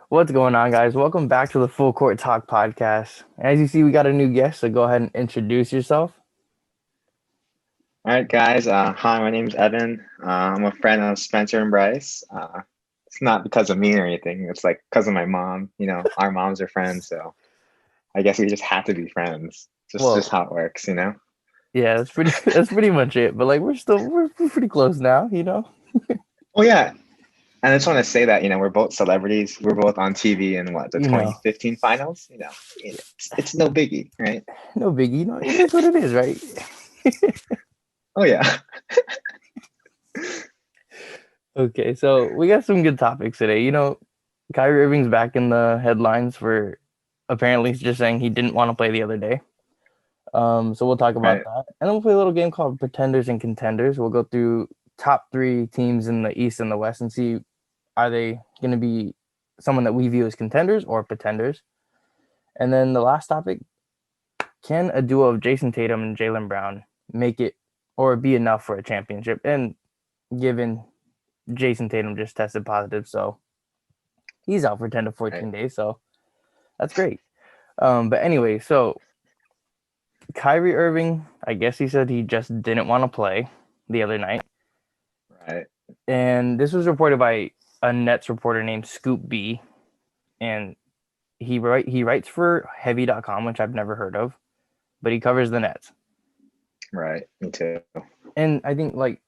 What's going on, guys? Welcome back to the Full Court Talk podcast. As you see, we got a new guest, so go ahead and introduce yourself. All right, guys. Hi, my name is Evan. I'm a friend of Spencer and Bryce. It's not because of me or anything. It's like because of my mom. Our moms are friends, so I guess we just have to be friends. Just Well, how it works. yeah, that's pretty that's pretty much it. But like we're pretty close now. Oh yeah, and I just want to say that we're both celebrities. We're both on TV in the You know, 2015 finals. It's no biggie, right? no biggie. It is what it is, right? Oh yeah, Okay, so we got some good topics today. Kyrie Irving's back in the headlines for apparently just saying he didn't want to play the other day. So we'll talk about right. that, and then we'll play a little game called Pretenders and Contenders. We'll go through top three teams in the East and the West and see are they going to be someone that we view as contenders or pretenders. And then the last topic: can a duo of Jason Tatum and Jaylen Brown make it or be enough for a championship? And given Jason Tatum just tested positive, so he's out for 10 to Right. 14 days, so that's great. But anyway, so Kyrie Irving, I guess he said he just didn't want to play the other night. Right. And this was reported by a Nets reporter named Scoop B. And he writes for heavy.com, which I've never heard of, but he covers the Nets. Right. Me too. And I think like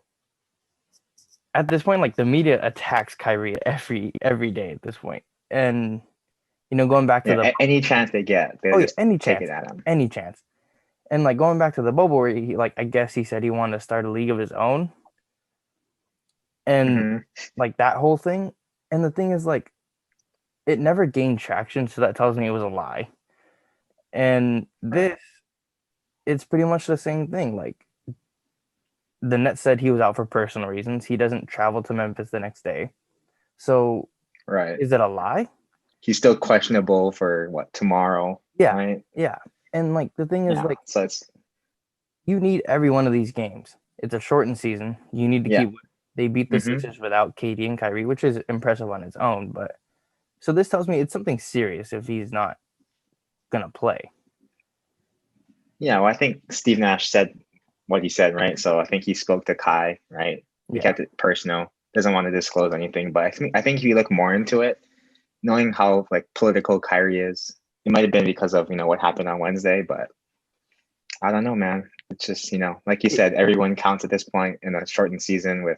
at this point, like the media attacks Kyrie every day at this point. And going back to Yeah. the Any chance they get, they'll oh yeah, just any take chance, it at him. any chance. And like going back to the bubble where he like I guess he said he wanted to start a league of his own. And Hmm. like that whole thing. And the thing is like it never gained traction, so that tells me it was a lie. And Right. this it's pretty much the same thing. Like the Nets said he was out for personal reasons. He doesn't travel to Memphis the next day. So Right. is it a lie? He's still questionable for what tomorrow, Yeah. right? Yeah. And like the thing is Yeah. like So it's you need every one of these games. It's a shortened season. You need to yeah. keep they beat the Hmm. Sixers without KD and Kyrie, which is impressive on its own, but so this tells me it's something serious if he's not gonna play. Yeah. Well, I think Steve Nash said what he said, right? So I think he spoke to Kai, right? He Yeah. kept it personal. Doesn't want to disclose anything, but I think if you look more into it, knowing how like political Kyrie is, it might have been because of what happened on Wednesday, but I don't know, man. It's just like you It, said, everyone counts at this point in a shortened season with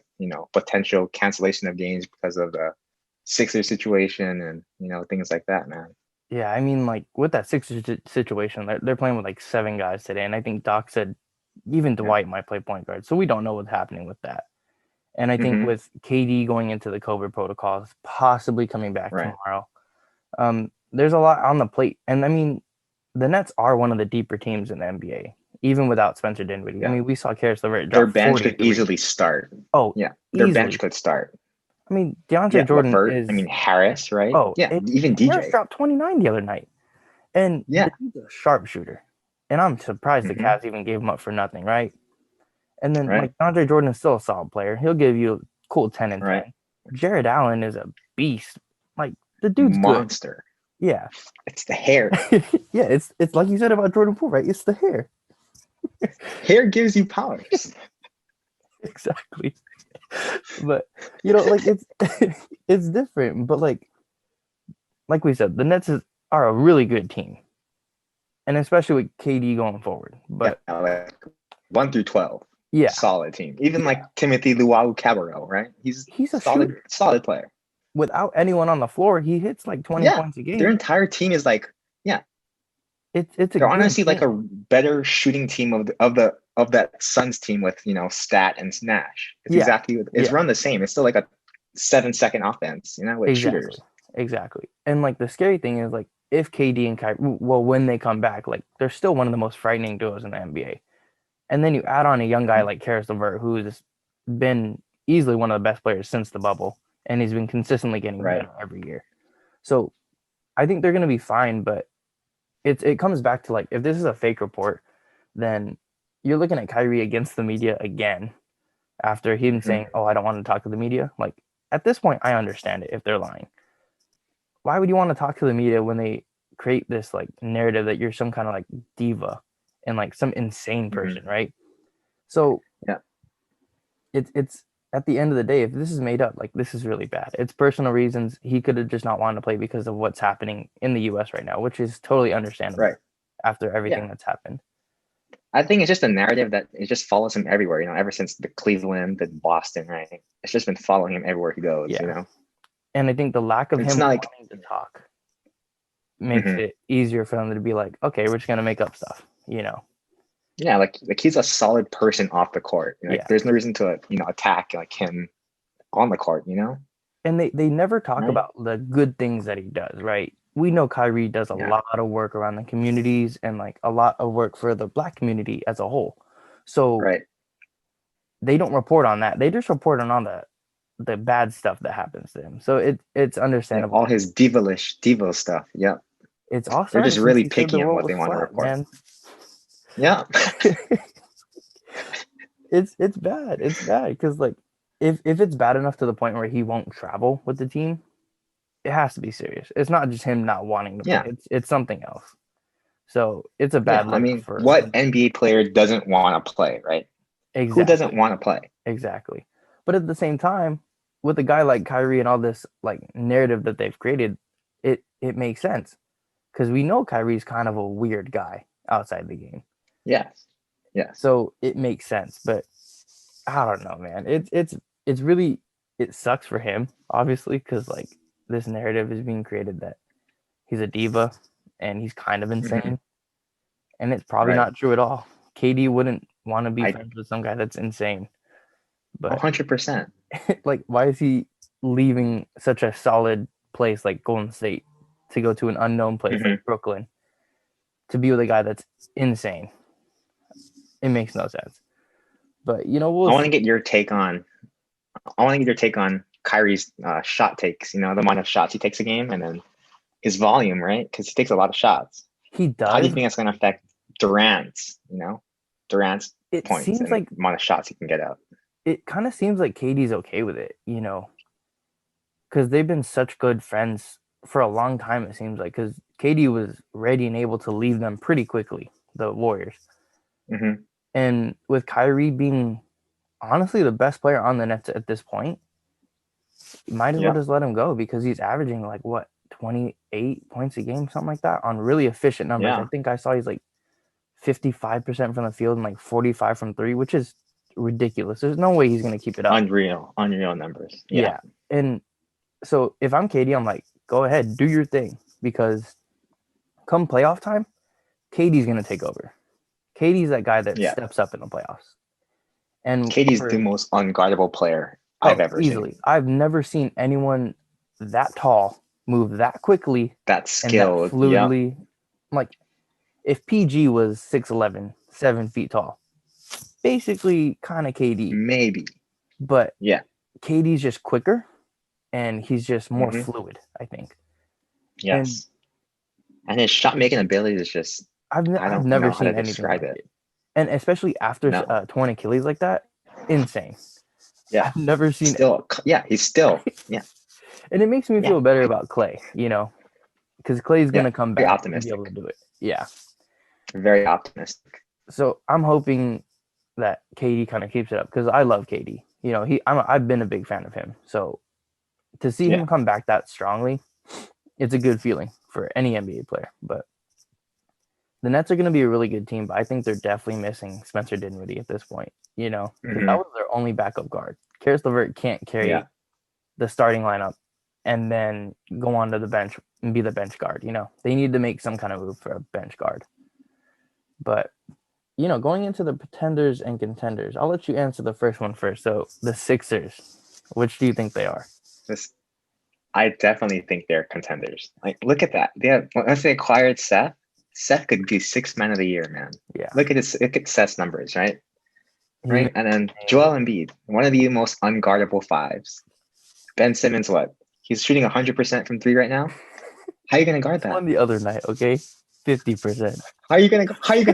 potential cancellation of games because of the Sixers situation and things like that, man. yeah, I mean, like with that Sixers situation, they're playing with like seven guys today, and I think Doc said even Yeah. Dwight might play point guard, so we don't know what's happening with that. And I think Hmm. with KD going into the COVID protocols, possibly coming back Right. tomorrow, there's a lot on the plate. And I mean, the Nets are one of the deeper teams in the NBA, even without Spencer Dinwiddie. I Yeah. mean, we saw Karis LeVert Their drop bench could 43. easily start. Oh, Yeah. Their bench easily. could start. I mean, DeAndre Yeah. Jordan Levert. I is. mean Harris, right? Oh, Yeah. Even Harris DJ. dropped 29 the other night. And the Yeah. dude's a sharpshooter. And I'm surprised the Hmm. Cavs even gave him up for nothing, right? And then, Right. like, Andre Jordan is still a solid player. He'll give you a cool 10 and Right. 10. Jared Allen is a beast. Like, the dude's good. Monster. Yeah. It's the hair. Yeah, it's like you said about Jordan Poole, right? It's the hair. Hair gives you powers. Exactly. But, like, it's it's different. But, like we said, the are a really good team. And especially with KD going forward. Yeah. But, Like 1 through 12. yeah, Solid team. Even yeah, like Timothy Luau Cabarro, right? He's he's a solid, shooter. solid player. Without anyone on the floor, he hits like 20 Yeah. points a Their game. entire team is like, yeah, It's a they're good honestly like team. a better shooting team of that Suns team with Stat and Nash. It's Yeah, exactly it's yeah, run the same. It's still like a 7 second offense, with exactly, shooters. exactly. And like the scary thing is like if KD and Kyrie, well, when they come back, like they're still one of the most frightening duos in the NBA. And then you add on a young guy Mhm. like Karis LeVert, who's been easily one of the best players since the bubble, and he's been consistently getting Right. better every year. So I think they're gonna be fine, but it comes back to like if this is a fake report, then you're looking at Kyrie against the media again after him Hmm. saying, "Oh, I don't want to talk to the media." Like at this point, I understand it if they're lying. why would you want to talk to the media when they create this like narrative that you're some kind of like diva and like some insane Hmm. person, right? So Yeah. it's at the end of the day, if this is made up, like this is really bad. It's personal reasons. He could have just not wanted to play because of what's happening in the US right now, which is totally understandable Right. after everything Yeah. that's happened. I think it's just a narrative that it just follows him everywhere, ever since the Cleveland, the Boston, right? It's just been following him everywhere he goes. Yeah. And I think the lack of It's him not like, wanting to talk makes mhm. it easier for them to be like, okay, we're just gonna make up stuff. Yeah, like he's a solid person off the court. Like Yeah. there's no reason to attack like him on the court. And they never talk Right? about the good things that he does, right? We know Kyrie does a Yeah. lot of work around the communities and like a lot of work for the black community as a whole. So Right. they don't report on that. They just report on the bad stuff that happens to him. So it's Yeah. understandable. All his devo stuff. Yeah. It's all They're started just since really he said the picky on world what was they want to flat, report. man. Yeah. It's bad. It's bad because like if it's bad enough to the point where he won't travel with the team, it has to be serious. It's not just him not wanting to play. Yeah. It's something else. So it's a Yeah. bad I look mean, for what NBA player doesn't want to play, right? Who doesn't exactly, want to play? exactly. But at the same time, with a guy like Kyrie and all this like narrative that they've created, it makes sense because we know Kyrie's kind of a weird guy outside the game. Yes. Yes. So it makes sense. But I don't know, man. It's really it sucks for him, obviously, because like this narrative is being created that he's a diva and he's kind of Hmm. insane, and it's probably Right. not true at all. KD wouldn't want to be I friends with some guy that's insane. But 100%. like, why is he leaving such a solid place like Golden State to go to an unknown place Hmm. like Brooklyn to be with a guy that's insane? It makes no sense. But we'll I want to see. get your take on. I want to get your take on Kyrie's shot takes. The amount of shots he takes a game, and then his volume, right? Because he takes a lot of shots. He How do you does. think that's going to affect Durant's? Durant's It points seems and like amount of shots he can get out. it kind of seems like KD's okay with it, because they've been such good friends for a long time. It seems like because KD was ready and able to leave them pretty quickly, the Warriors, Hmm. and with Kyrie being honestly the best player on the Nets at this point, you might as well Yeah. just let him go because he's averaging like what 28 points a game, something like that, on really efficient numbers. I Yeah. think I saw he's like 55% from the field and like 45 from three, which is ridiculous. There's no way he's gonna keep it up. Unreal numbers. Yeah. Yeah, and so if I'm KD, I'm like, go ahead, do your thing because come playoff time, KD's gonna take over. KD's that guy that Yeah. steps up in the playoffs. And KD's the for most unguardable player I've ever easily, seen. I've never seen anyone that tall move that quickly That and that skilled. Yeah. fluidly. Like if PG was 6'11", 7 feet tall, basically kind of KD, Maybe. but Yeah. KD's just quicker and he's just more Hmm. fluid, I think. And Yes. And his shot making ability is just, I I've don't never know how to seen anything describe like it. it, and especially after No. torn Achilles like that, insane. Yeah. I've never seen, Still, yeah, he's still, yeah, and it makes me yeah, feel better about Clay, because Clay's yeah, gonna come very back and be able to optimistic, do it. Yeah. very optimistic. So I'm hoping that KD kind of keeps it up because I love KD. I've been a big fan of him. So to see Yeah. him come back that strongly, it's a good feeling for any NBA player. But the Nets are going to be a really good team, but I think they're definitely missing Spencer Dinwiddie at this point, because that Hmm. was their only backup guard. Karis LeVert can't Yeah. carry the starting lineup and then go onto the bench and be the bench guard. They need to make some kind of move for a bench guard. But going into the pretenders and contenders, I'll let you answer the first one first. So the Sixers, which do you think they are? This, I definitely think they're contenders. Like, look at that. They have, once they acquired Seth, Seth could be six man of the year, man. Yeah, Look at Seth's numbers, right? he's Right, and then Joel Embiid, one of the most unguardable fives. Ben Simmons, what? He's shooting 100% from three right now. How are you gonna guard that? won the other night. Okay, 50%. How are you gonna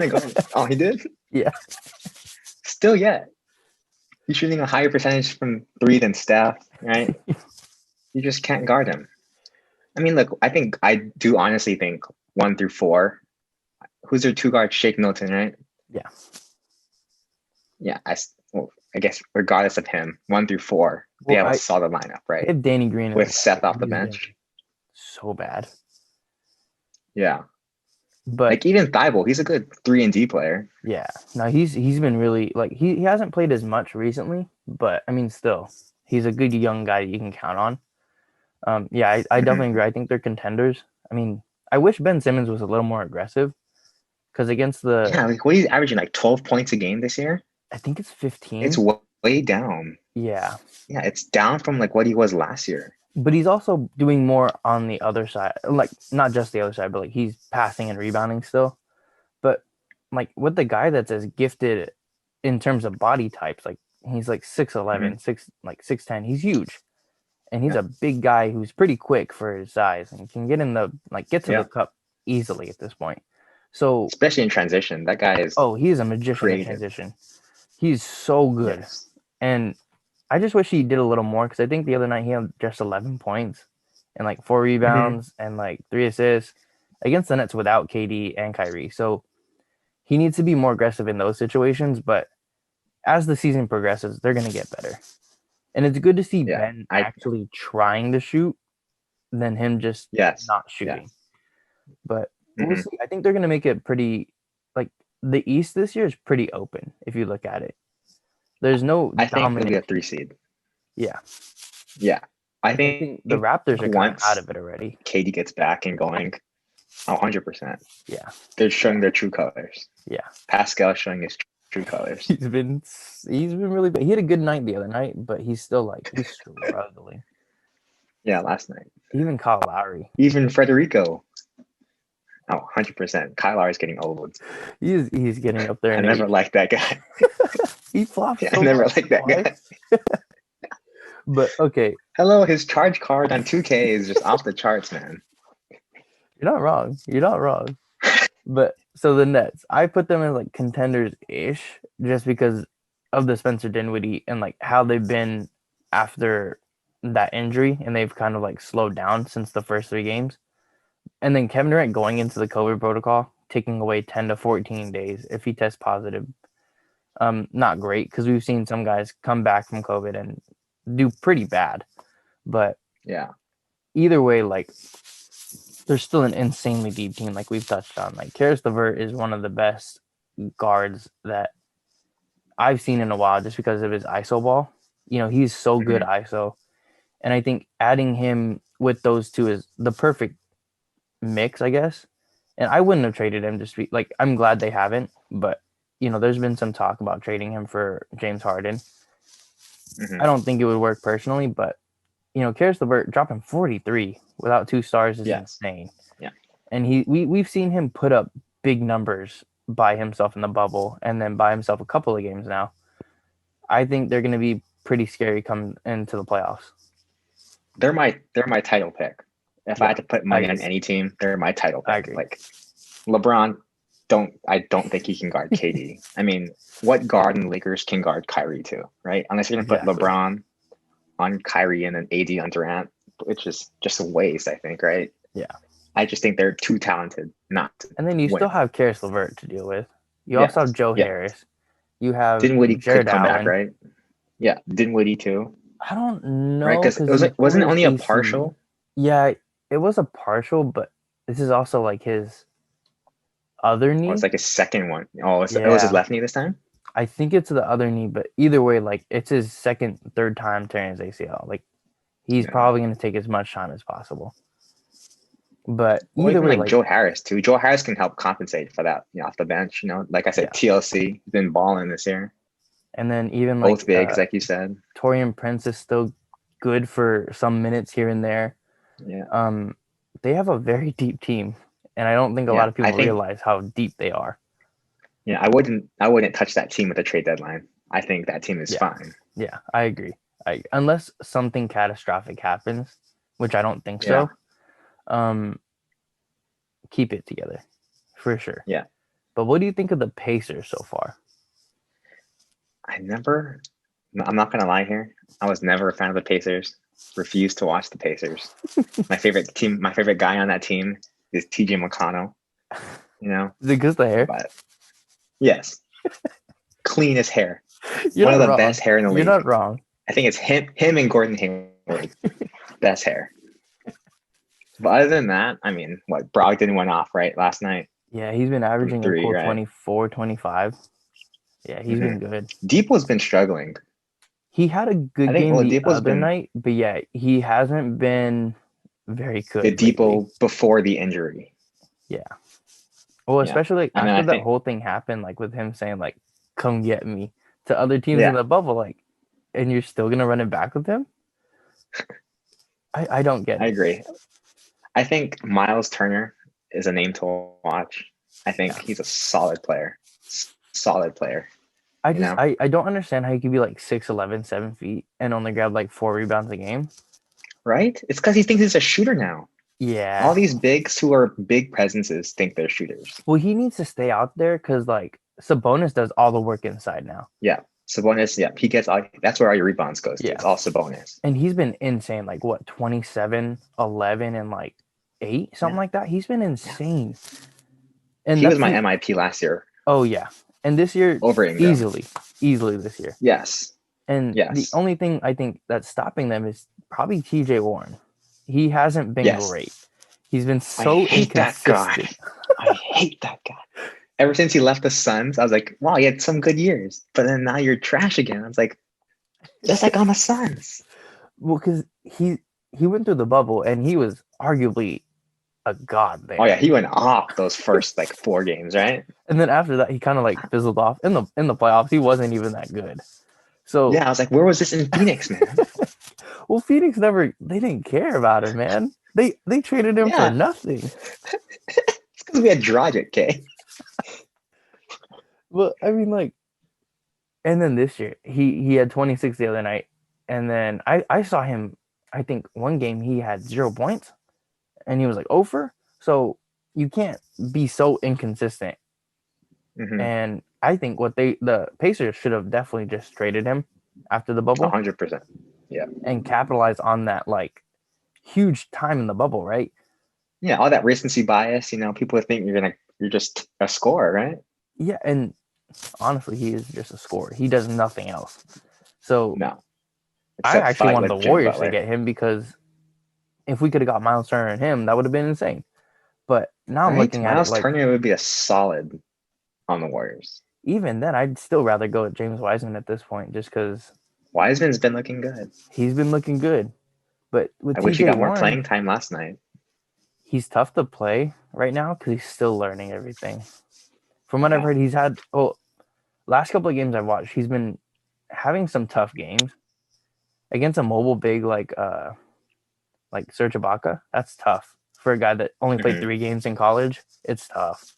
guard it? Oh, he did. Yeah, Still yet. He's shooting a higher percentage from three than Steph, right? You just can't guard him. I mean, look, I do honestly think 1 through 4. Who's their two guard? Shake Milton, right? Yeah. Yeah, well, I guess regardless of him, 1 through 4, they Well, have a solid lineup, they right? have Danny Green as With well. Seth off the He's been bench. so bad. Yeah. But Like even Thibault, he's a good 3-and-D player. yeah, no, he's been really like he hasn't played as much recently, but I mean still, he's a good young guy you can count on. Yeah, I Hmm. definitely agree. I think they're contenders. I mean, I wish Ben Simmons was a little more aggressive because against the Yeah, like what he's averaging like 12 points a game this year. I think it's It's 15. way down. Yeah, Yeah, it's down from like what he was last year. but he's also doing more on the other side, like not just the other side, but like he's passing and rebounding still. But like with the guy that's as gifted in terms of body types, like he's like 6'11", Hmm. 6'10", he's huge. And he's Yeah, a big guy who's pretty quick for his size and can get to the yeah. cup easily at this point. So, Especially in transition, that guy is oh, he is a magician in creative. transition. He's so good. Yes. And I just wish he did a little more because I think the other night he had just 11 points and like 4 Hmm. rebounds and like 3 assists against the Nets without KD and Kyrie. So he needs to be more aggressive in those situations. But as the season progresses, they're going to get better. And it's good to see Yeah. Ben actually trying to shoot than him just Yes. not Yeah. shooting. But we'll Hmm. see. I think they're going to make it pretty like the East this year is pretty open if you look at it. There's no I think it'll be dominant a team. 3 seed. Yeah. Yeah. I I think the think Raptors are kind of out once of it already. KD gets back and going, 100%. Yeah. They're showing their true colors. Yeah. Pascal showing his true colors. He's been really bad. He had a good night the other night, but he's still like he's struggling. Yeah, last night. Even Kyle Lowry. Even Federico. 100%. Kyle Lowry is getting old. He's getting up there I in never age. liked that guy. He flops Yeah, I so never much. liked that Why? guy. But okay, Hello, his charge card on 2K is just off the charts, man. you're not wrong. You're not wrong. But so the Nets, I put them as like contenders ish just because of the Spencer Dinwiddie and like how they've been after that injury and they've kind of like slowed down since the first 3 games. And then Kevin Durant going into the COVID protocol, taking away 10 to 14 days if he tests positive. Not great because we've seen some guys come back from COVID and do pretty bad. But Yeah. either way, like there's still an insanely deep team, like we've touched on. Like Karis LeVert is one of the best guards that I've seen in a while, just because of his ISO ball. He's so good Hmm. ISO, and I think adding him with those two is the perfect mix, I guess. And I wouldn't have traded him just like I'm glad they haven't, but there's been some talk about trading him for James Harden. Hmm. I don't think it would work personally, but Karis LeVert dropping 43 without 2 stars is Yes. insane. Yeah. And we've seen him put up big numbers by himself in the bubble and then by himself a couple of games now. I think they're going to be pretty scary come into the playoffs. They're my title pick. If I Yeah, had to put I money on agree. any team, they're my title I pick. agree. Like LeBron, I don't think he can guard KD. I mean, what guard in the Lakers can guard Kyrie too, right? Unless you're gonna put Exactly. LeBron on Kyrie and then AD on Durant, which is just a waste, I think, right? Yeah. I just think they're too talented not to And then you still win. have Karis LeVert to deal with. You also have Yes, Joe yes. Harris. You have Dinwiddie could Jared come back, Allen. right? Yeah, Dinwiddie too, I don't right? know Because because he tore wasn't it his only a AC. partial, Yeah, it was a partial, but this is also like his other or it's knee. like his second one. Oh, it was his Yeah, left knee this time. I think it's the other knee, but either way, like it's his third time tearing his ACL. Like he's Yeah. probably going to take as much time as possible. But Or either even way, like like Joe Harris too. Joe Harris can help compensate for that, off the bench. Like I said, yeah, TLC has been balling this year. and then even Both like bigs, like you said. Torian Prince is still good for some minutes here and there. Yeah, Um, they have a very deep team, and I don't think a lot yeah. of I people think realize how deep they are. I wouldn't touch that team at the trade deadline. I think that team is Yeah, fine. yeah, I agree. Unless something catastrophic happens, which I don't think Yeah, so. Um, keep it together for sure. yeah. But what do you think of the Pacers so far? I'm not gonna lie here. I was never a fan of the Pacers. refuse to watch the Pacers. My favorite guy on that team is TJ McConnell. You know, Is it because the hair? but yes, cleanest hair, You're one of not the wrong. best hair in the You're league. not wrong. I think it's him and Gordon Hayward, best hair. But other than that, I mean, what Brogdon went off right last night. Yeah, he's been averaging a Three, cool right? 24, 25. Yeah, he's been good. Depot's been struggling. He had a I good think game the Oladipo's other been night, but yeah, he hasn't been very good the lately. Depot before the injury. Yeah. Well, Yeah. especially like And then after I that think- whole thing happened, like with him saying like, "Come get me" to other teams Yeah. in the bubble, like, and you're still gonna run it back with him. I don't get I it. agree. I think Miles Turner is a name to watch. I think he's a solid player. Solid player. I you just know? I don't understand how you could be like 6'11", 7 feet, and only grab like 4 rebounds a game. Right? It's because he thinks he's a shooter now. Yeah. All these bigs who are big presences think they're shooters. Well, he needs to stay out there because like Sabonis does all the work inside now. Yeah. Sabonis, yeah, he gets all that's where all your rebounds goes to. Yeah. It's all Sabonis. And he's been insane, like what, 27, 11, and like 8, something like that. He's been insane. And He was that's my the- MIP last year. Oh yeah, and this year Over Ingram. easily this year. Yes. And Yes. the only thing I think that's stopping them is probably TJ Warren. He hasn't been Yes. great. He's been so I hate that guy. inconsistent. I hate that guy. Ever since he left the Suns, I was like, wow, he had some good years. But then now you're trash again. I was like, just like on the Suns. Well, because he went through the bubble and he was arguably a god there. Oh yeah, he went off those first like 4 games, right? And then after that, he kind of like fizzled off in the playoffs. He wasn't even that good. So Yeah, I was like, where was this in Phoenix, man? well, Phoenix they didn't care about him, man. They traded him Yeah. for nothing. It's because we had Dragic, okay? Well, I mean, like, and then this year he had 26 the other night, and then I saw him. I think one game he had 0 points, and he was like over. So you can't be so inconsistent. Mhm. And I think the Pacers should have definitely just traded him after the bubble 100%. and capitalize on that like huge time in the bubble, right? Yeah, all that recency bias, people think you're just a scorer, right? Yeah, and honestly, he is just a scorer. He does nothing else. So No. I Except actually fight wanted with the Jimmy Warriors Butler. to get him because if we could have got Miles Turner and him, that would have been insane. But now I'm Right? looking at it Miles like Turner would be a solid on the Warriors. even then, I'd still rather go with James Wiseman at this point, just because Wiseman's been looking good. he's been looking good. But with I wish he TJ got more Warren, playing time last night. he's tough to play right now because he's still learning everything. From what I've Yeah. heard, last couple of games I've watched, he's been having some tough games against a mobile big like Serge Ibaka. That's tough for a guy that only played Mhm. 3 games in college. It's tough.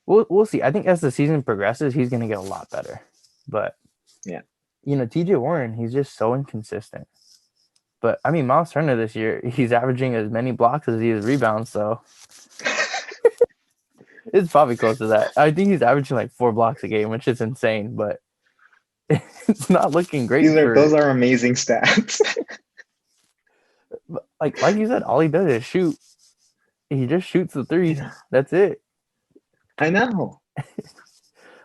We'll see. I think as the season progresses, he's going to get a lot better. But Yeah. TJ Warren, he's just so inconsistent. But I mean, Miles Turner this year, he's averaging as many blocks as he is rebounds, so it's probably close to that. I think he's averaging like 4 blocks a game, which is insane, but it's not looking great. Those are amazing stats. like you said, all he does is shoot. He just shoots the threes. Yeah. That's it. I know.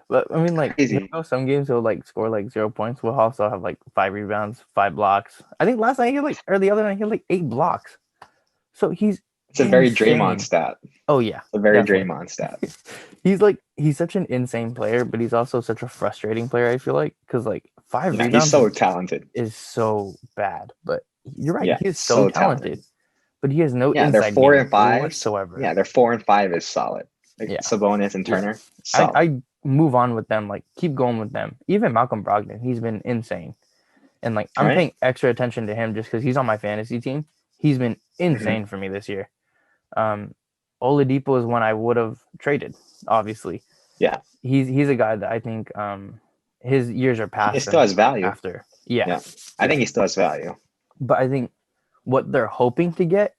But I mean, like, Crazy. some games he'll like score like 0 points. We'll also have like 5 rebounds, 5 blocks. I think last night the other night he had like 8 blocks. So he's It's a very insane. Draymond stat. Oh yeah, It's a very definitely. Draymond stat. He's such an insane player, but he's also such a frustrating player. I feel like because like 5 Yeah, rebounds he's so talented. is so bad. But you're right, Yeah, he is so talented. But he has no Yeah, inside they're 4 game and 5 whatsoever. Yeah, they're 4 and 5 is solid. Like Yeah. Sabonis and Yeah. Turner. Solid. I move on with them, like keep going with them. Even Malcolm Brogdon, he's been insane. And like I'm Right. paying extra attention to him just because he's on my fantasy team. He's been insane for me this year. Oladipo is one I would have traded, obviously. Yeah. He's a guy that I think his years are past. He still has value. After. Yeah. Yeah. I think he still has value. But I think what they're hoping to get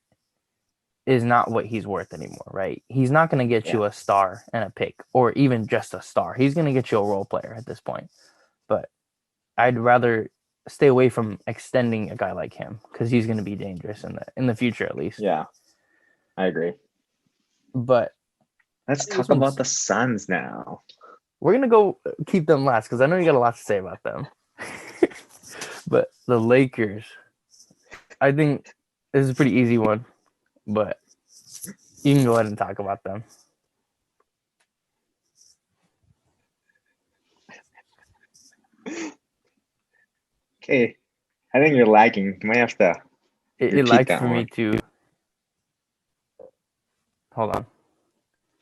is not what he's worth anymore, right? He's not going to get you a star and a pick or even just a star. He's going to get you a role player at this point. But I'd rather stay away from extending a guy like him because he's going to be dangerous in the future at least. Yeah, I agree. But Let's talk about the Suns now. We're going to go keep them last because I know you got a lot to say about them. But the Lakers, I think this is a pretty easy one, but you can go ahead and talk about them. Okay, I think you're lagging. You might have to It lagged for me too. Hold on.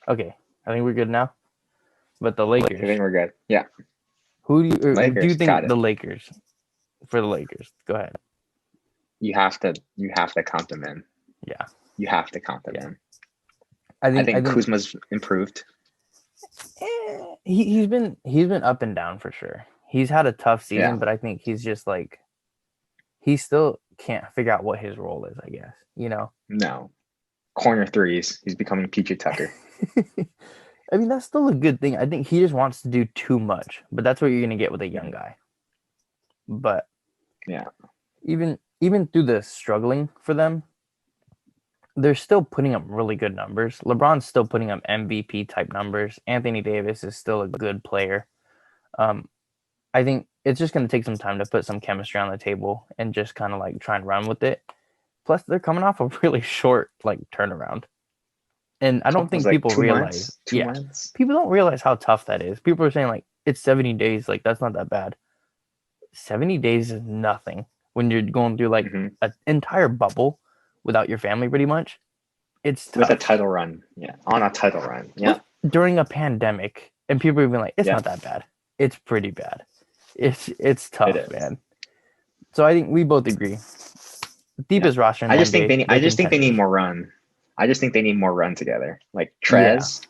Okay, I think we're good now. But the Lakers. I think we're good. Yeah. Who do you Lakers, think the Lakers? For the Lakers, go ahead. You have to count them in. Yeah. You have to count them in. I think Kuzma's improved. He's been up and down for sure. He's had a tough season, but I think he's just like he still can't figure out what his role is, I guess. You know? No. Corner threes. He's becoming PJ Tucker. I mean, that's still a good thing. I think he just wants to do too much, but that's what you're gonna get with a young guy. But yeah, even through the struggling for them, they're still putting up really good numbers. LeBron's still putting up MVP type numbers. Anthony Davis is still a good player. I think it's just going to take some time to put some chemistry on the table and just kind of like try and run with it. Plus, they're coming off a really short like turnaround, and I don't think people realize. People don't realize how tough that is. People are saying like it's 70 days, like that's not that bad. 70 days is nothing when you're going through like an entire bubble without your family, pretty much. It's tough. With a title run, on a title run, during a pandemic, and people have been like, it's not that bad. It's pretty bad. It's tough, man. So I think we both agree. Deepest roster in the NBA. I just think they need more run. I just think they need more run together. Like Trez,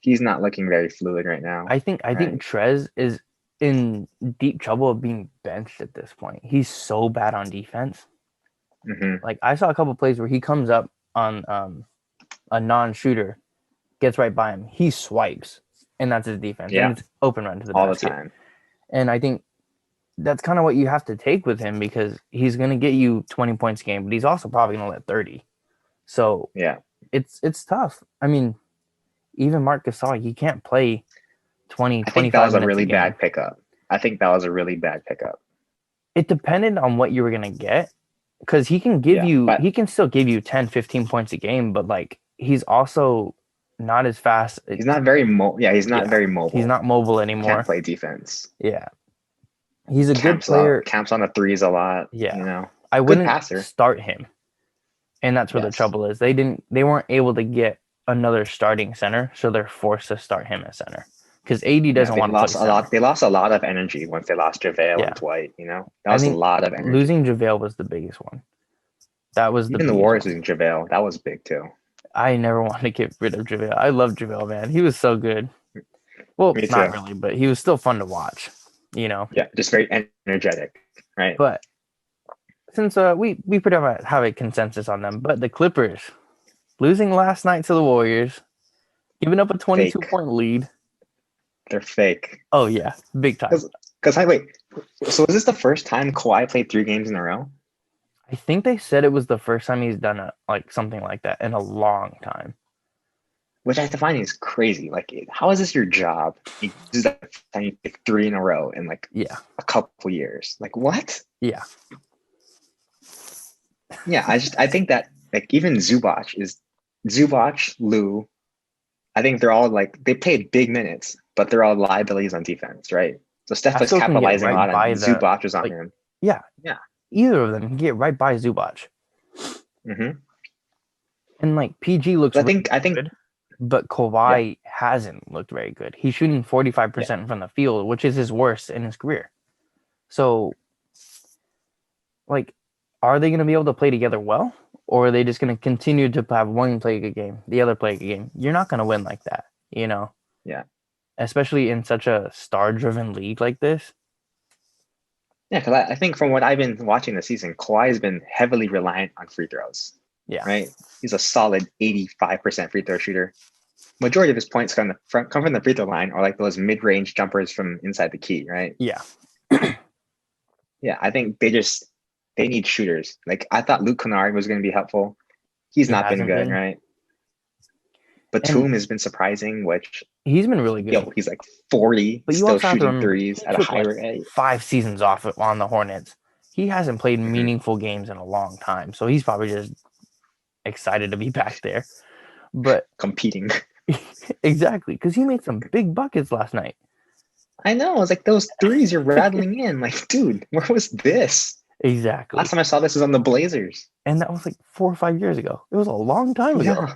he's not looking very fluid right now. I think Trez is in deep trouble of being benched at this point. He's so bad on defense. Like I saw a couple plays where he comes up on a non-shooter, gets right by him, he swipes, and that's his defense. And it's open run to the basket all the time. And I think that's kind of what you have to take with him because he's going to get you 20 points a game, but he's also probably going to let 30. So it's tough. I mean, even Marc Gasol, he can't play 20, 25 minutes a game. I think that was a really bad pickup. I think that was a really bad pickup. It depended on what you were going to get because he can give he can still give you 10, 15 points a game, but like he's also not as fast. He's not very mobile. Yeah, he's not very mobile. He's not mobile anymore. Can't play defense. Yeah. He's a good player. Camps on the threes a lot. Yeah. You know. I wouldn't start him. And that's where the trouble is. They weren't able to get another starting center, so they're forced to start him at center. Because AD doesn't want to play center. They lost a lot of energy once they lost JaVale and Dwight, you know? That was a lot of energy. Losing JaVale was the biggest one. That was Even the Warriors losing JaVale, that was big too. I never wanted to get rid of JaVale. I love JaVale, man. He was so good. Well, not really, but he was still fun to watch, you know? Yeah, just very energetic, right? But since we pretty much have a consensus on them, but the Clippers losing last night to the Warriors, giving up a 22-point lead. They're fake. Oh, yeah. Big time. Because so is this the first time Kawhi played 3 games in a row? I think they said it was the first time he's done something like that in a long time. Which I find is crazy. Like, how is this your job? This is the first time you pick 3 in a row in a couple years. Like, what? Yeah. Yeah, I think that even Zubac, Lou, I think they're all they played big minutes, but they're all liabilities on defense, right? So Steph was capitalizing a lot on Zubac was on him. Yeah. Yeah. Either of them can get right by Zubac. And PG looks I think good, but Kawhi hasn't looked very good. He's shooting 45% from the field, which is his worst in his career. So are they going to be able to play together well? Or are they just going to continue to have one play a good game, the other play a good game? You're not going to win like that, you know? Yeah. Especially in such a star-driven league like this. Yeah, because I think from what I've been watching this season, Kawhi has been heavily reliant on free throws. Yeah. Right? He's a solid 85% free throw shooter. Majority of his points come from the free throw line or those mid-range jumpers from inside the key, right? Yeah. Yeah, I think they need shooters. Like I thought Luke Kennard was going to be helpful. He's He not been hasn't good, been, right? and Batum has been surprising, which he's been really good. he's like 40, But you still also have to shooting remember, threes he at a took high like rate. 5 seasons off on the Hornets. He hasn't played Mhm. meaningful games in a long time, so he's probably just excited to be back there. But Competing. exactly, because he made some big buckets last night. I know. It's like those threes you're rattling in. Like, dude, where was this? Exactly. Last time I saw this was on the Blazers. And that was like 4 or 5 years ago. It was a long time ago. Yeah.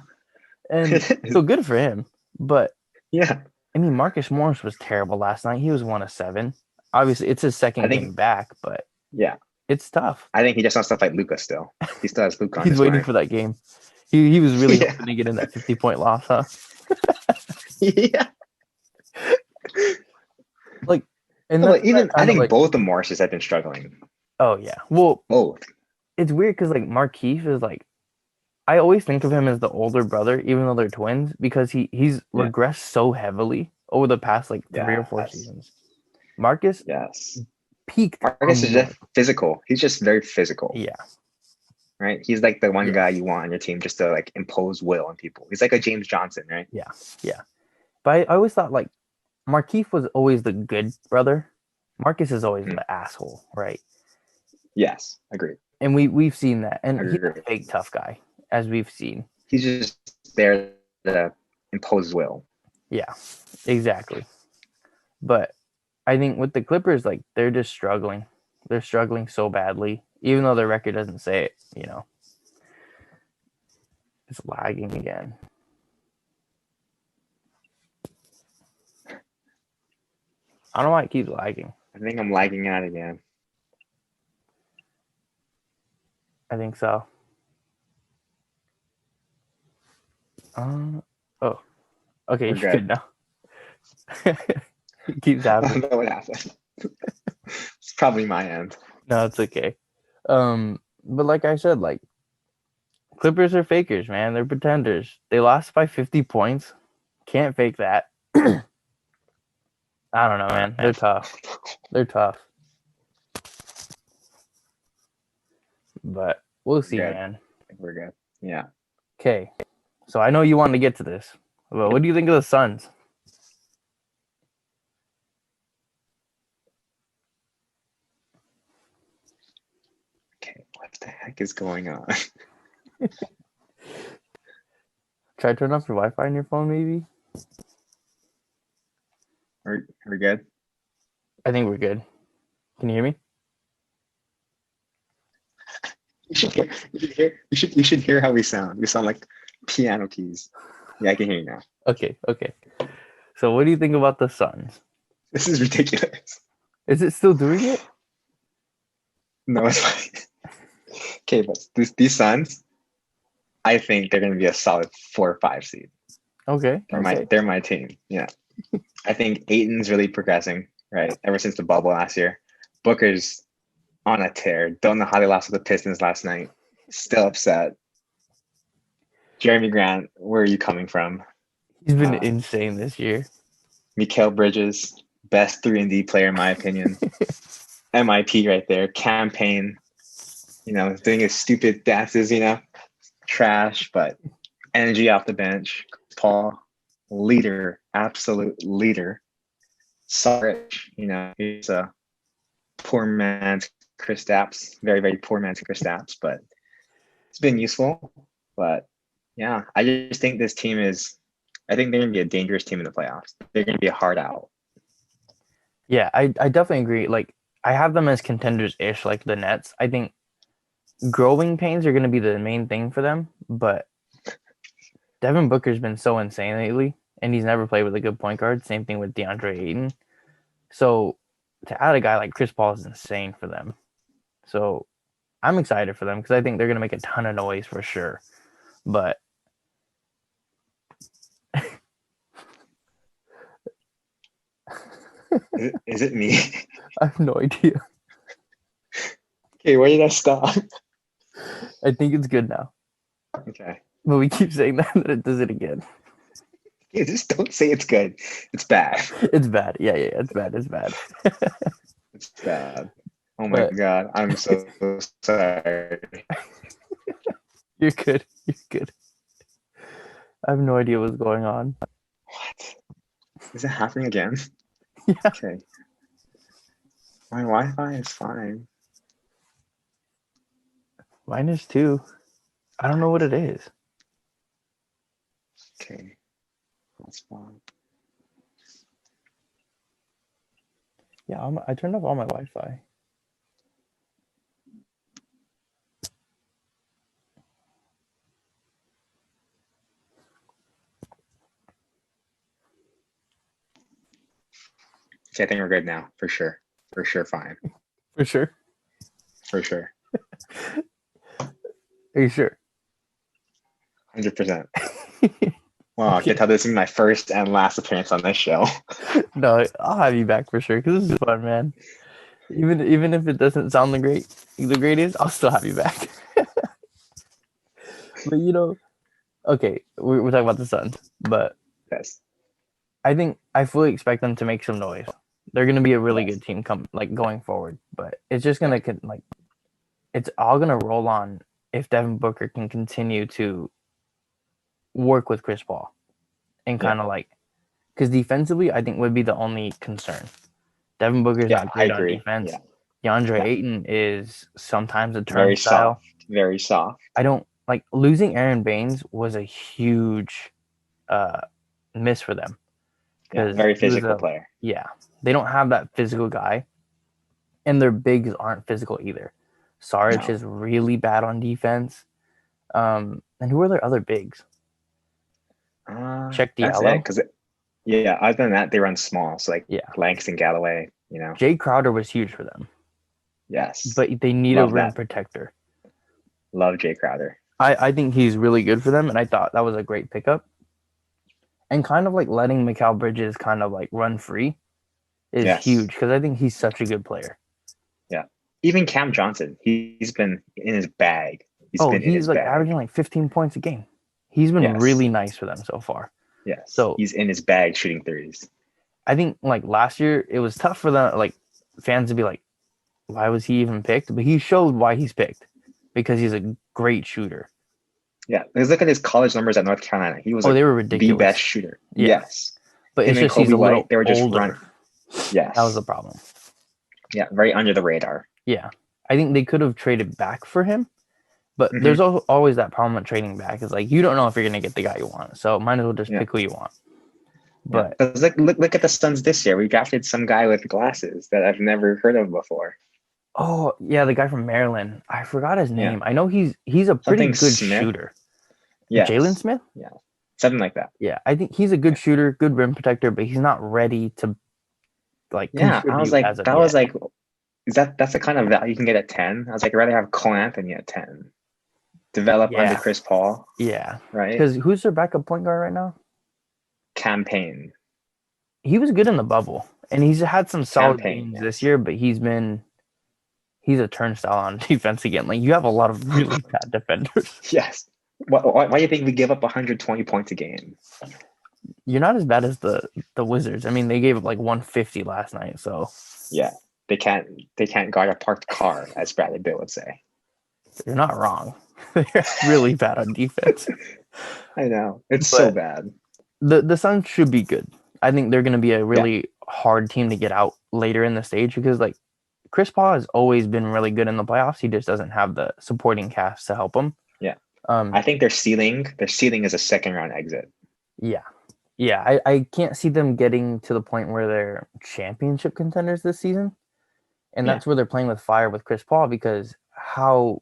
And so good for him. But Yeah. I mean, Marcus Morris was terrible last night. He was 1 of 7. Obviously, it's his second I think game back, but yeah. it's tough. I think he just wants to fight Luca still. He still has Luca on He's his waiting mind. for that game. He was really Yeah. hoping to get in that 50-point loss, huh? Yeah. Like, and No, that's but even I think like, both the Morrises have been struggling. oh yeah. Well, Both. it's weird because like Markieff is like, I always think of him as the older brother, even though they're twins, because he's Yeah. regressed so heavily over the past like 3 or 4 seasons. Marcus Yes. peaked. Marcus is just physical. He's just very physical. Yeah. Right. He's like the one Yeah. guy you want on your team just to like impose will on people. He's like a James Johnson, right? Yeah. Yeah. But I always thought like Markieff was always the good brother. Marcus is always the asshole, right? Yes, agreed. And we've seen that. And he's Agreed. a fake tough guy, as we've seen. He's just there to impose will. Yeah, exactly. But I think with the Clippers, like they're just struggling. They're struggling so badly, even though their record doesn't say it. You know, it's lagging again. I don't know why it keeps lagging. I think I'm lagging out again. I think so. Oh, okay, We're you're good now. It keeps I happening. don't know what happened. It's probably my end. No, it's okay. But like I said, like Clippers are fakers, man. They're pretenders. They lost by 50 points. Can't fake that. I don't know, man. They're tough. They're tough. But we'll see, Good. man. I think we're good. Yeah. Okay. So I know you wanted to get to this. But what do you think of the Suns? Okay. What the heck is going on? Try to turn off your Wi-Fi on your phone, maybe? We're good? I think we're good. Can you hear me? You should hear how we sound. We sound like piano keys. Yeah, I can hear you now. Okay. So what do you think about the Suns? This is ridiculous. Is it still doing it? No, it's fine. Okay, but these Suns, I think they're going to be a solid 4 or 5 seed. Okay. They're my team. Yeah. I think Aiton's really progressing, right? Ever since the bubble last year. Booker's on a tear. Don't know how they lost to the Pistons last night. Still upset. Jeremy Grant, where are you coming from? He's been insane this year. Mikal Bridges, best 3-and-D player in my opinion. MIP right there. Campaign, doing his stupid dances, trash, but energy off the bench. Paul, leader, absolute leader. Sarich, he's a poor man's Kristaps, very, very poor man's Kristaps, but it's been useful. But yeah, I just think this team I think they're going to be a dangerous team in the playoffs. They're going to be a hard out. Yeah, I definitely agree. Like, I have them as contenders-ish, like the Nets. I think growing pains are going to be the main thing for them, but Devin Booker's been so insane lately, and he's never played with a good point guard. Same thing with DeAndre Ayton. So to add a guy like Chris Paul is insane for them. So I'm excited for them because I think they're going to make a ton of noise for sure. But Is it me? I have no idea. Okay, where did I stop? I think it's good now. Okay. But we keep saying that it does it again. Yeah, just don't say it's good. It's bad. It's bad. Yeah, it's bad. It's bad. It's bad. Oh my But God, I'm so sorry. you're good. You're good. I have no idea what's going on. What? Is it happening again? Yeah, Okay. My Wi-Fi is fine. mine is too. I don't know what it is. Okay. That's fine. Yeah, I turned off all my Wi-Fi. Okay, I think we're good now, for sure. For sure, fine. For sure. For sure. Are you sure? 100%. Wow, I can tell this is my first and last appearance on this show. No, I'll have you back for sure because this is fun, man. Even if it doesn't sound the greatest, I'll still have you back. But okay, we're talking about the Suns, but Yes. I think I fully expect them to make some noise. They're gonna be a really Yes. good team going forward, but it's just gonna Yeah. it's all gonna roll on if Devin Booker can continue to work with Chris Paul and Yeah. kind of because defensively, I think would be the only concern. Devin Booker's Yeah, not I great on agree. defense. Yeah. DeAndre Yeah. Ayton is sometimes a Very turnstile. soft. Very soft. I don't losing Aaron Baines was a huge uh, miss for them Yeah. because Very he was physical player. they don't have that physical guy, and their bigs aren't physical either. Saric No. is really bad on defense. And who are their other bigs? Check That's it. Diallo. Because yeah, other than that, they run small. So like Yeah, Langston Galloway, Jay Crowder was huge for them, Yes. but they need a Love rim that. protector. Love Jay Crowder. I think he's really good for them, and I thought that was a great pickup. And kind of letting Mikal Bridges kind of run free is Yes. huge because I think he's such a good player. Yeah. Even Cam Johnson, he's been in his bag. He's Oh, been in he's his bag. averaging 15 points a game. He's been Yes. really nice for them so far. Yes. So He's in his bag shooting threes. I think last year it was tough for the fans to be like, why was he even picked? But he showed why he's picked because he's a great shooter. Yeah. Let's look at his college numbers at North Carolina. He was Oh, they were the best ridiculous. shooter. Yeah, Yes. but Him it's and just he's Kobe a little White, they were just older. running. That was Yes. the problem. Yeah. Very under the radar. Yeah, I think they could have traded back for him, but Mm-hmm. there's always that problem with trading back. Is you don't know if you're gonna get the guy you want, so might as well just Yeah. pick who you want. Yeah. But Because look at the Suns this year. We drafted some guy with glasses that I've never heard of before. oh yeah, the guy from Maryland, I forgot his Yeah. name. I know he's a pretty Something good Smith. shooter. Jaylen Yes. Smith. Yeah. Something like that. Yeah, I think he's a good shooter, good rim protector, but he's not ready to Yeah. I was contribute like, as of yet. that's the kind of value you can get at 10. I was like, I'd rather have Cole Anthony at 10. Develop under Yeah, Chris Paul, yeah. right? Because who's their backup point guard right now? Campaign. He was good in the bubble, and he's had some solid Campaign, games this yes. year, but he's a turnstile on defense again. You have a lot of really bad defenders. Yes. Why do you think we give up 120 points a game? You're not as bad as the Wizards. I mean, they gave up 150 last night, so Yeah. They can't guard a parked car, as Bradley Bill would say. you're not wrong. They're really bad on defense. I know. It's But so bad. the Suns should be good. I think they're going to be a really hard team to get out later in the stage because Chris Paul has always been really good in the playoffs. He just doesn't have the supporting cast to help him. Yeah. I think their ceiling is a second round exit. Yeah. Yeah, I can't see them getting to the point where they're championship contenders this season. And that's where they're playing with fire with Chris Paul because how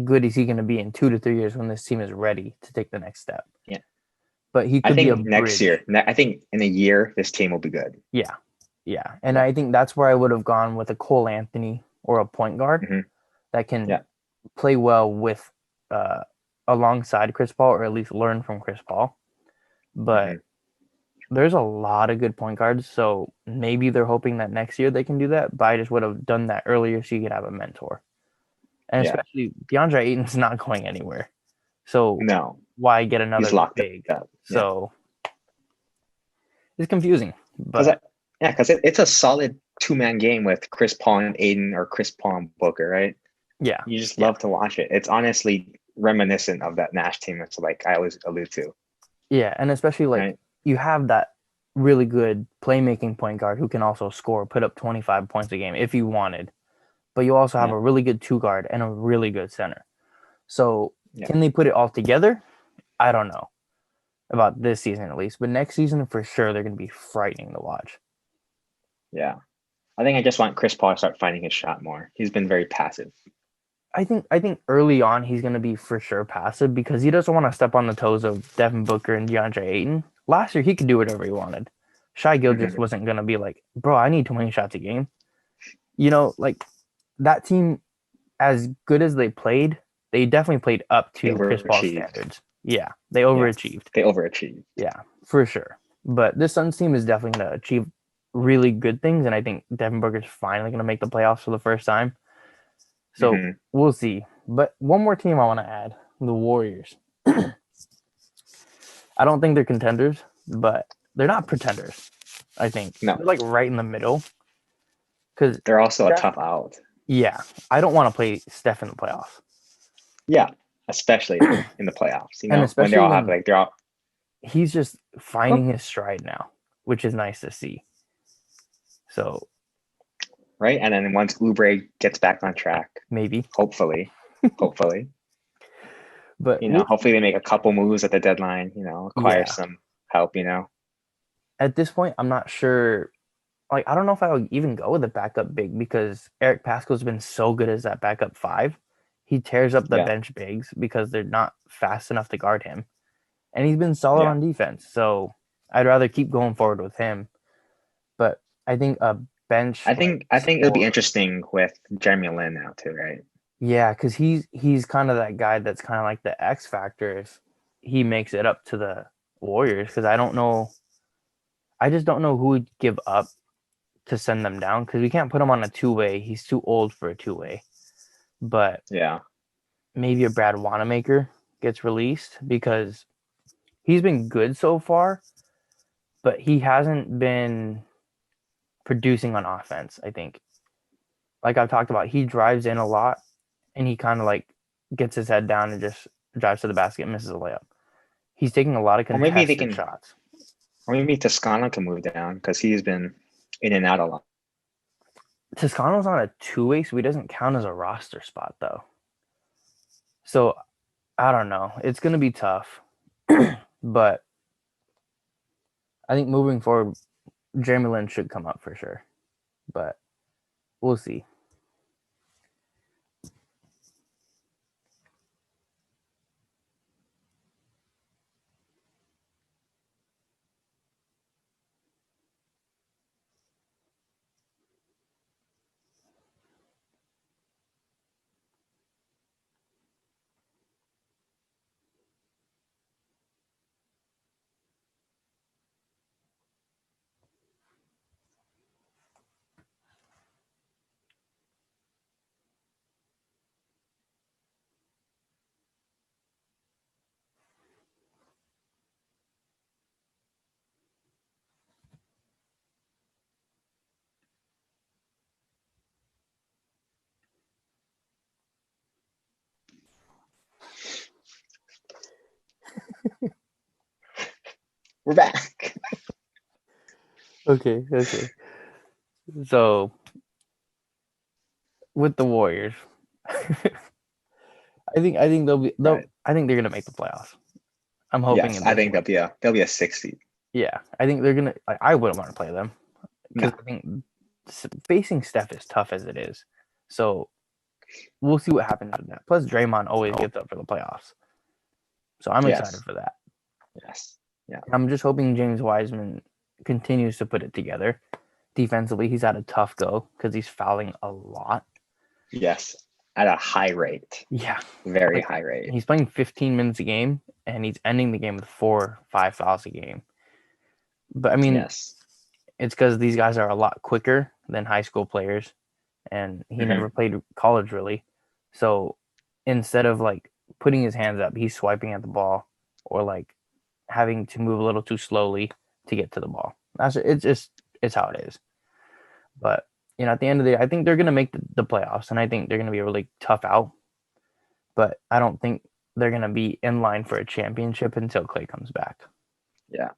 good is he going to be in 2 to 3 years when this team is ready to take the next step? Yeah. But he I could be a think next bridge. year. I think in a year this team will be good. Yeah. Yeah. And I think that's where I would have gone with a Cole Anthony or a point guard that can play well with alongside Chris Paul or at least learn from Chris Paul. But there's a lot of good point guards, so maybe they're hoping that next year they can do that, but I just would have done that earlier so you could have a mentor. And especially DeAndre Ayton's not going anywhere. So no, why get another he's locked big? up. So it's confusing. But because it's a solid 2-man game with Chris Paul and Aiden or Chris Paul and Booker, right? Yeah, You just yeah, love to watch it. It's honestly reminiscent of that Nash team. It's like I always allude to, yeah, and especially like right? you have that really good playmaking point guard who can also score, put up 25 points a game if you wanted, but you also have Yeah, a really good two guard and a really good center. So yeah, can they put it all together? I don't know about this season at least, but next season for sure they're going to be frightening to watch. yeah. I think I just want Chris Paul to start finding his shot more. He's been very passive. I think early on he's going to be for sure passive because he doesn't want to step on the toes of Devin Booker and DeAndre Ayton. Last year he could do whatever he wanted. Shai Gilgeous Mhm. wasn't going to be like, bro, I need 20 shots a game. You know, like that team, as good as they definitely played up They to Chris Paul's overachieved. standards. Yeah, they Yes, overachieved. they overachieved. Yeah, for sure. But this Suns team is definitely going to achieve really good things, and I think Devin Booker's finally going to make the playoffs for the first time. So Hmm. we'll see. But one more team I want to add: the Warriors. I don't think they're contenders, but they're not pretenders. I think No, they're like right in the middle. Because they're also a Steph, tough out. yeah, I don't want to play Steph in the playoffs, Yeah, especially in the playoffs. and When they especially all have when like they're all he's just finding his stride now, which is nice to see. So right, and then once Oubre gets back on track, maybe, hopefully, hopefully, but we'll hopefully they make a couple moves at the deadline. Acquire yeah. some help. At this point, I'm not sure. Like, I don't know if I would even go with a backup big because Eric Pascal's been so good as that backup five. He tears up the Yeah, bench bigs because they're not fast enough to guard him. And he's been solid yeah. on defense. So I'd rather keep going forward with him. But I think a bench I like think I think it'll be scorer. interesting with Jeremy Lin now too, right? Yeah, because he's kind of that guy that's kind of like the X factor if he makes it up to the Warriors. Because I don't know, I just don't know who would give up to send them down because we can't put him on a two-way. He's too old for a two-way. But Yeah. maybe a Brad Wanamaker gets released because he's been good so far, but he hasn't been producing on offense, I think. Like I've talked about, he drives in a lot and he kind of like gets his head down and just drives to the basket and misses a layup. He's taking a lot of Or maybe they contested can, shots. or maybe Toscano can move down because he's been in and out a lot. Toscano's on a two-way, so he doesn't count as a roster spot though. So I don't know. It's gonna be tough. But I think moving forward, Jeremy Lin should come up for sure. But we'll see. We're back. Okay, okay. So with the Warriors, I think Right. I think they're gonna make the playoffs. I'm hoping Yes, at I this think point. they'll be a 6 seed. Yeah, I think they're gonna. I wouldn't want to play them because No. I think facing Steph is tough as it is. So we'll see what happens with that. Plus, Draymond always gets up for the playoffs, so I'm excited Yes. for that. Yes. Yeah. I'm just hoping James Wiseman continues to put it together. Defensively, he's had a tough go because he's fouling a lot. Yes. At a high rate. Yeah, Very like high rate. he's playing 15 minutes a game and he's ending the game with 4 or 5 fouls a game. But I mean, Yes. it's because these guys are a lot quicker than high school players, and he Hmm. never played college really. So instead of like putting his hands up, he's swiping at the ball or like having to move a little too slowly to get to the ball. It's how it is. But at the end of the day, I think they're going to make the playoffs, and I think they're going to be a really tough out. But I don't think they're going to be in line for a championship until Clay comes back. Yeah.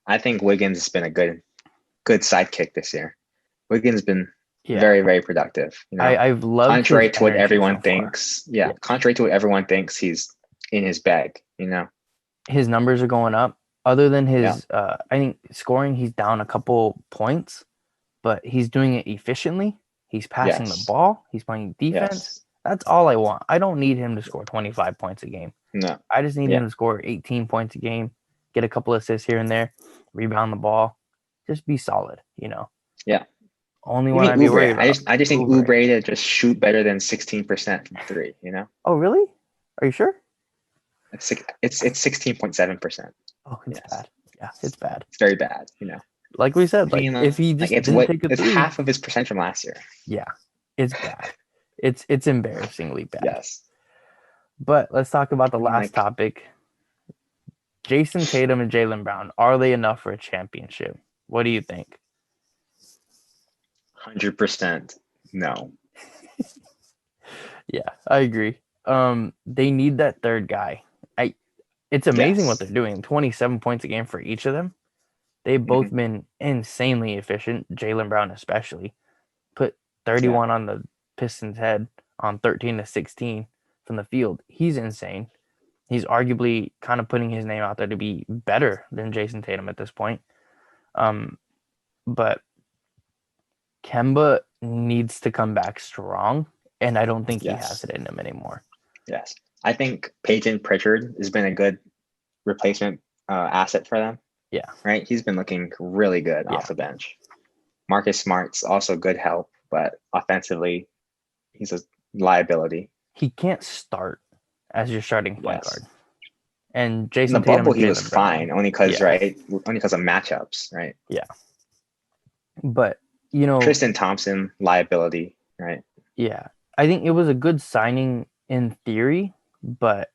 I think Wiggins has been a good sidekick this year. Wiggins been very, very productive. I've loved his contrary to what energy everyone so far. thinks. Yeah. Contrary to what everyone thinks, he's in his bag. His numbers are going up. Other than Yeah. his, I think scoring, he's down a couple points, but he's doing it efficiently. He's passing the Yes. ball. He's playing defense. Yes. That's all I want. I don't need him to score 25 points a game. No. I just need Yeah. him to score 18 points a game, get a couple assists here and there, rebound the ball, just be solid. Yeah. Only one I'd be worried about. I just think Oubre to just shoot better than 16% from three. Oh, really? Are you sure? It's 16.7%. Oh, it's bad. Yeah, it's bad. It's very bad. Like we said, if he just didn't take a it's three, half of his percentage from last year. Yeah, it's bad. It's embarrassingly bad. Yes. But let's talk about the last topic. Jason Tatum and Jaylen Brown, are they enough for a championship? What do you think? 100% no. Yeah, I agree. They need that third guy. It's amazing what they're doing. 27 points a game for each of them. They've both been insanely efficient. Jaylen Brown especially put 31 on the Pistons' head on 13 to 16 from the field. He's insane. He's arguably kind of putting his name out there to be better than Jason Tatum at this point. But Kemba needs to come back strong, and I don't think he has it in him anymore. Yes. I think Peyton Pritchard has been a good replacement asset for them. Yeah. Right? He's been looking really good off the bench. Marcus Smart's also good help, but offensively, he's a liability. He can't start as your starting point guard. And Jason in the Tatum bubble, he was fine, only because of matchups, right? Yeah. But, Tristan Thompson, liability, right? Yeah. I think it was a good signing in theory, but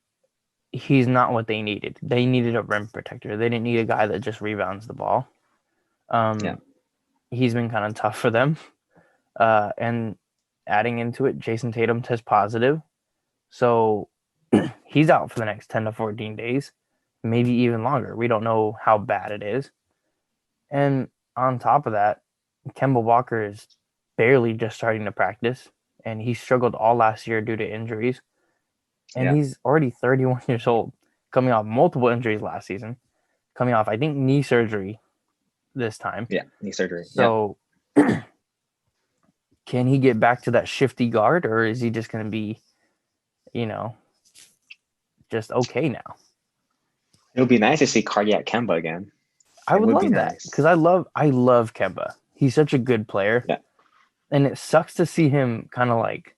he's not what they needed. They needed a rim protector. They didn't need a guy that just rebounds the ball. He's been kind of tough for them. And adding into it, Jason Tatum tests positive. So he's out for the next 10 to 14 days, maybe even longer. We don't know how bad it is. And on top of that, Kemba Walker is barely just starting to practice, and he struggled all last year due to injuries. And he's already 31 years old, coming off multiple injuries last season, coming off, I think, knee surgery this time. Yeah, knee surgery. So can he get back to that shifty guard, or is he just going to be, just okay now? It would be nice to see cardiac Kemba again. I would love that because I love Kemba. He's such a good player. Yeah. And it sucks to see him kind of like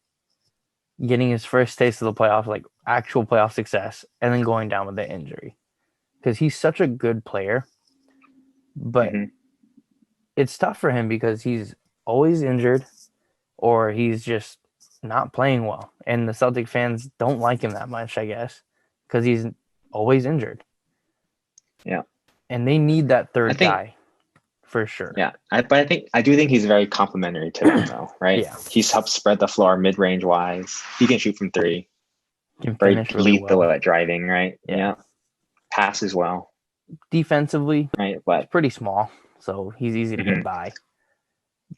getting his first taste of the playoffs, like actual playoff success, and then going down with the injury. Because he's such a good player. But it's tough for him because he's always injured or he's just not playing well. And the Celtic fans don't like him that much, I guess, because he's always injured. Yeah. And they need that third guy. For sure. Yeah, I do think he's very complimentary to them, though, right? Yeah. He's helped spread the floor mid-range wise. He can shoot from three. Can very lethal at driving, right? Yeah. Passes well. Defensively, right? But he's pretty small, so he's easy to get by.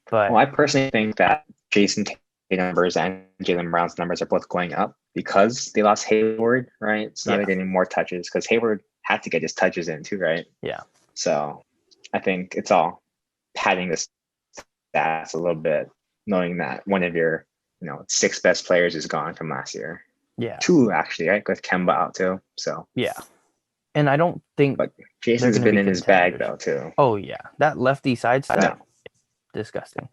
But I personally think that Jason Tatum numbers and Jaylen Brown's numbers are both going up because they lost Hayward, right? So now they're getting more touches because Hayward had to get his touches in too, right? Yeah. So I think it's all padding the stats a little bit, knowing that one of your, 6 best players is gone from last year. Yeah. 2 actually, right? With Kemba out too. So yeah. And I don't think but Jason's been in his bag though too. Oh yeah. That lefty side stat. Disgusting.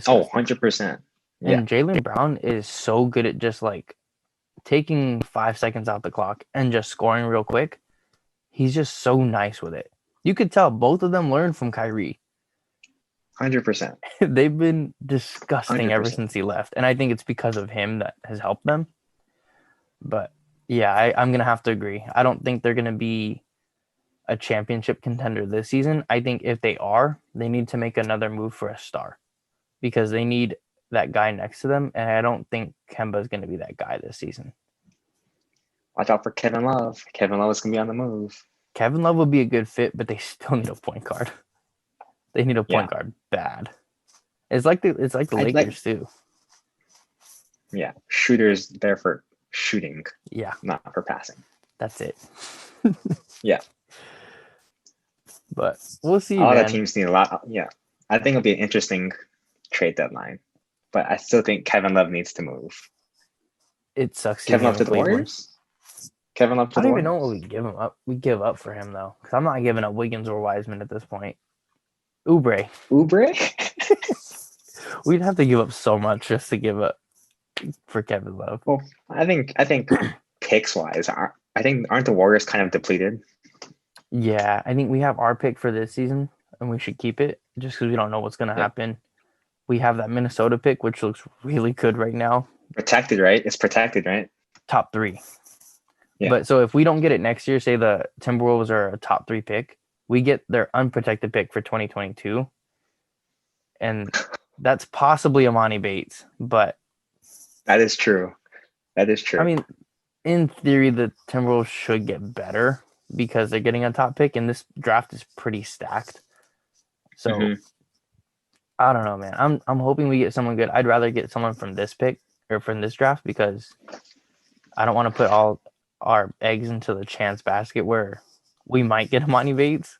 Oh, 100%. Yeah. And Jaylen Brown is so good at just like taking 5 seconds off the clock and just scoring real quick. He's just so nice with it. You could tell both of them learned from Kyrie. 100%. They've been disgusting 100%. ever since he left. And I think it's because of him that has helped them. But yeah, I'm going to have to agree. I don't think they're going to be a championship contender this season. I think if they are, they need to make another move for a star. because they need that guy next to them, and I don't think Kemba's going to be that guy this season. Watch out for Kevin Love. Kevin Love is gonna be on the move. Kevin Love would be a good fit, but they still need a point guard. They need a point guard bad. It's like the Lakers too. Yeah, shooters there for shooting. Yeah, not for passing. That's it. Yeah, but we'll see. A lot of teams need a lot. Yeah, I think it'll be an interesting trade deadline, but I still think Kevin Love needs to move. It sucks. Kevin Love to the Warriors. Kevin Love to the Warriors. I don't even know what we give him up. We give up for him though, because I'm not giving up Wiggins or Wiseman at this point. Oubre. We'd have to give up so much just to give up for Kevin Love. Well, I think picks wise, aren't the Warriors kind of depleted? Yeah, I think we have our pick for this season, and we should keep it just because we don't know what's going to happen. We have that Minnesota pick, which looks really good right now. Protected, right? It's protected, right? Top 3. Yeah. But so if we don't get it next year, say the Timberwolves are a top 3 pick, we get their unprotected pick for 2022. And that's possibly Amani Bates, but that is true. I mean, in theory, the Timberwolves should get better because they're getting a top pick, and this draft is pretty stacked. So I don't know, man. I'm hoping we get someone good. I'd rather get someone from this pick or from this draft because I don't want to put all our eggs into the chance basket where we might get Amani Bates.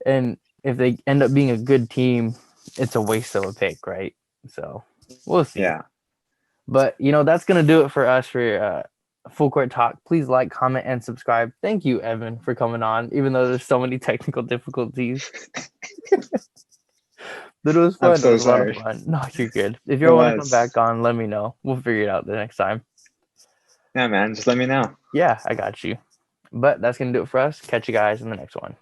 And if they end up being a good team, it's a waste of a pick, right? So we'll see. Yeah. But, that's going to do it for us for Full Court Talk. Please like, comment, and subscribe. Thank you, Evan, for coming on, even though there's so many technical difficulties. But it was fun. I'm so it was sorry. A lot of fun. No, you're good. If you want to come back on, let me know. We'll figure it out the next time. Yeah, man. Just let me know. Yeah, I got you. But that's going to do it for us. Catch you guys in the next one.